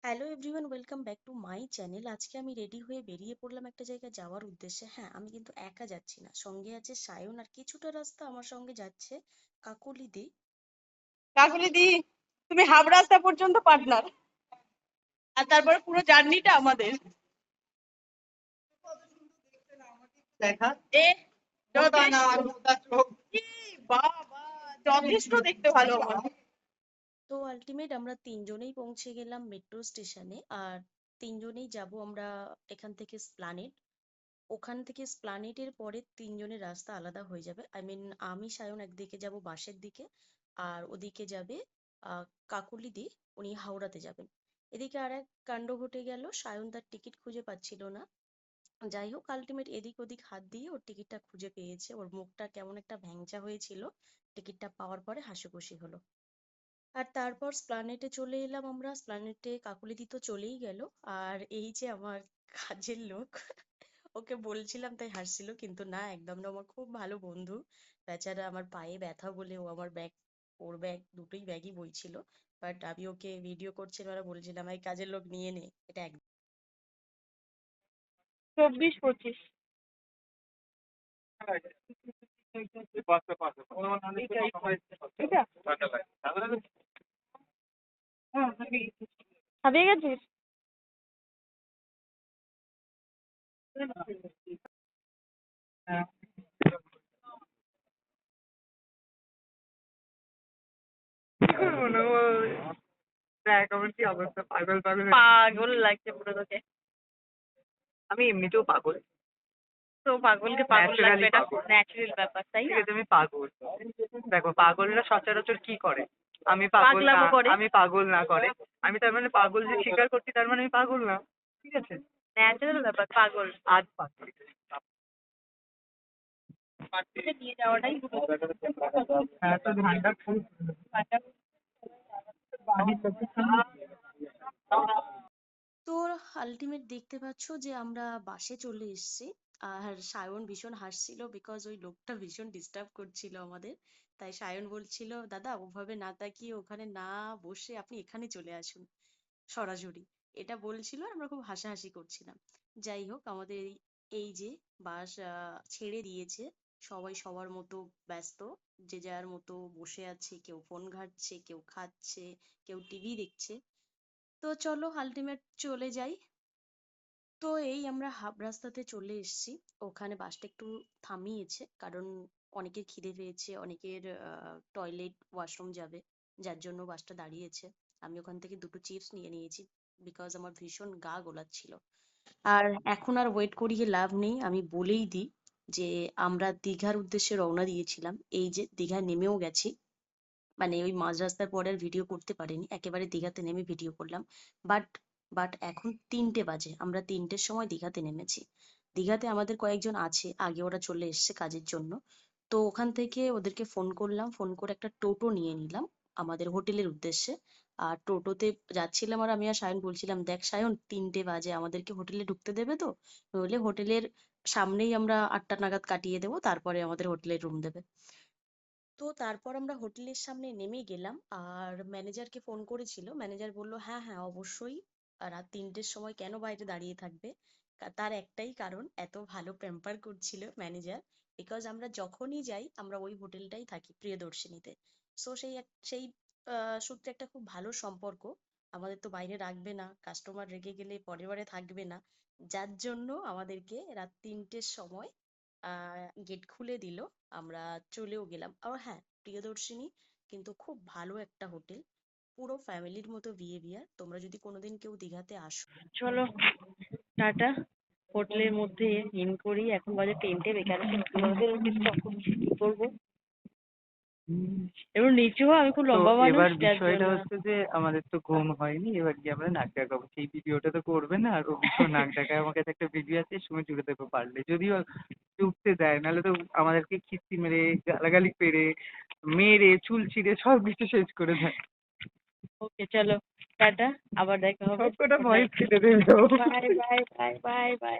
Hello everyone, welcome back to my channel. আজকে আমি ready হয়ে বেরিয়ে পড়লাম একটা জায়গায় যাওয়ার উদ্দেশ্যে। হ্যাঁ, আমি কিন্তু একা যাচ্ছি না, সঙ্গে আছে সায়ন, আর কিছুটা রাস্তা আমার সঙ্গে যাচ্ছে কাকলি দি। কাকুলি দি, তুমি হাফ রাস্তা পর্যন্ত পার্টনার, আর তারপরে পুরো জার্নিটা আমাদের। দেখা এ বাবা, যথেষ্ট দেখতে ভালো আমার। তো আলটিমেট আমরা তিনজনেই পৌঁছে গেলাম মেট্রো স্টেশনে, আর তিনজনেই যাব আমরা এখান থেকে স্প্লানেড। ওখান থেকে স্প্লানেটের পরে তিনজনের রাস্তা আলাদা হয়ে যাবে। আই মিন, আমি সায়ন একদিকে যাব বাসের দিকে, আর ওদিকে যাবে কাকুলি দি, উনি হাওড়াতে যাবেন। এদিকে আর এক কাণ্ড ঘটে গেল, সায়ন তার টিকিট খুঁজে পাচ্ছিল না। যাই হোক, আলটিমেট এদিক ওদিক হাত দিয়ে ওর টিকিটটা খুঁজে পেয়েছে। ওর মুখটা কেমন একটা ভ্যাংচা হয়েছিল, টিকিটটা পাওয়ার পরে হাসিখুশি হলো। আর তারপর স্প্লানেটে চলে এলাম আমরা। স্প্লানেটে কাকুলিদি তো চলেই গেল, আর এই যে আমার কাজের লোক, ওকে বলছিলাম তাই হাসছিল, কিন্তু না, একদম না, আমার খুব ভালো বন্ধু। বেচারা আমার পায়ে ব্যথা বলে ও আমার ব্যাগ, ওর ব্যাগ, দুটোই ব্যাগই বইছিল। বাট আমি ওকে ভিডিও করছিলাম আর বলছিলাম, এই কাজের লোক নিয়ে নে, এটা 24-25 হারিয়ে গেছিস। দেখ আমার কি অবস্থা, পাগল পাগল পাগল লাগছে পুরো তোকে। আমি এমনিতেও পাগল, তো পাগলকে পাগল লাগবে, এটা ন্যাচারাল ব্যাপার, তাই না? তুমি পাগল, দেখো পাগলরা সচরাচর কি করে, আমি পাগল না, আমি পাগল না করে, আমি তার মানে পাগল যে স্বীকার করছি তার মানে আমি পাগল না, ঠিক আছে? ন্যাচারাল ব্যাপার, পাগল আজ পাগল। পার্টিতে নিয়ে যাওয়াটাই হ্যাঁ, তো ধানটা খুব তো আলটিমেট দেখতে পাচ্ছ যে আমরা বাসে চলে এসেছি। আর সায়ন ভীষণ হাসছিল, বিকজ ওই লোকটা ভীষণ ডিস্টার্ব করছিল আমাদের। তাই সায়ন বলছিল, দাদা ওভাবে না তাকিয়ে ওখানে না বসে আপনি এখানে চলে আসুন সরাসরি, এটা বলছিল। আর আমরা খুব হাসাহাসি করছিলাম। যাই হোক, আমাদের এই যে বাস ছেড়ে দিয়েছে, সবাই সবার মতো ব্যস্ত, যে যার মতো বসে আছে, কেউ ফোন ঘাঁটছে, কেউ খাচ্ছে, কেউ টিভি দেখছে। তো চলো আলটিমেট চলে যাই। তো এই আমরা হাফ রাস্তাতে চলে এসেছি। ওখানে বাসটা একটু থামিয়েছে, কারণ অনেকের খিদে পেয়েছে, অনেকের টয়লেট ওয়াশরুম যাবে, যার জন্য বাসটা দাঁড়িয়েছে। আমি ওখান থেকে দুটো চিপস নিয়ে নিয়েছি, বিকজ আমার ভীষণ গা গোলাচ্ছিল। আর এখন আর ওয়েট করিয়ে লাভ নেই, আমি বলেই দিই যে আমরা দীঘার উদ্দেশ্যে রওনা দিয়েছিলাম। এই যে দীঘায় নেমেও গেছি, মানে ওই মাঝ রাস্তার পরে আর ভিডিও করতে পারিনি, একেবারে দীঘাতে নেমে ভিডিও করলাম। বাট বাট এখন 3টে বাজে, আমরা 3টের সময় দীঘাতে নেমেছি। দীঘাতে আমাদের কয়েকজন আছে, আগে ওরা চলে এসেছে কাজের জন্য। তো ওখান থেকে ওদেরকে ফোন করলাম, ফোন করে একটা টোটো নিয়ে নিলাম আমাদের হোটেলের উদ্দেশ্যে। আর টোটোতে যাচ্ছিলাম, আর আমি আর সায়ন বলছিলাম, দেখ সায়ন, 3টে বাজে, আমাদেরকে হোটেলে ঢুকতে দেবে তো? নইলে হোটেলের সামনেই আমরা 8টা নাগাদ কাটিয়ে দেবো, তারপরে আমাদের হোটেলের রুম দেবে। তো তারপর আমরা হোটেলের সামনে নেমে গেলাম, আর ম্যানেজারকে ফোন করেছিল, ম্যানেজার বলল হ্যাঁ হ্যাঁ অবশ্যই, রাত 3টের সময় কেন বাইরে দাঁড়িয়ে থাকবে। তার একটাই কারণ, এত ভালো প্যাম্পার করছিল ম্যানেজার, বিকজ আমরা যখনই যাই আমরা ওই হোটেলটাই থাকি, প্রিয়দর্শিনীতে। সো সেই সূত্রে একটা খুব ভালো সম্পর্ক। আমাদের তো বাইরে রাখবে না, কাস্টমার রেগে গেলে পরের বারে থাকবে না, যার জন্য আমাদেরকে রাত 3টের সময় গেট খুলে দিল। আমরা চলেও গেলাম। আর হ্যাঁ, প্রিয়দর্শিনী কিন্তু খুব ভালো একটা হোটেল, পুরো ফ্যামিলির মতো বিহেভিয়ার। তোমরা যদি কোনোদিন কেউ দীঘাতে আসো। চলো টাটা, হোটেলের মধ্যে ইন করি। এখন বাজে 3টে, বেকার ডিস্টার্ব করছি, কি করবো? এবার নিচু হ, আমি খুব তো লম্বা মানুষ, এবার যার বিষয়টা জন্য। হচ্ছে যে আমাদের তো ঘুম হয়নি, এবার গিয়ে আমরা নাক ডাকাবো, সেই ভিডিওটা তো করবে না, আর ও ভীষণ নাক ডাকায়। আমার কাছে একটা ভিডিও আছে, এর সময় জুড়ে দেবো পারলে, যদিও উঠতে দেয়, নাহলে তো আমাদেরকে খিস্তি মেরে, গালাগালি পেরে, মেরে, চুল ছিঁড়ে সব কিছু শেষ করে দেয়। ওকে চলো টাটা, আবার দেখা হবে। সবকটা ভয়েস কেটে দেবে। Bye bye bye bye bye.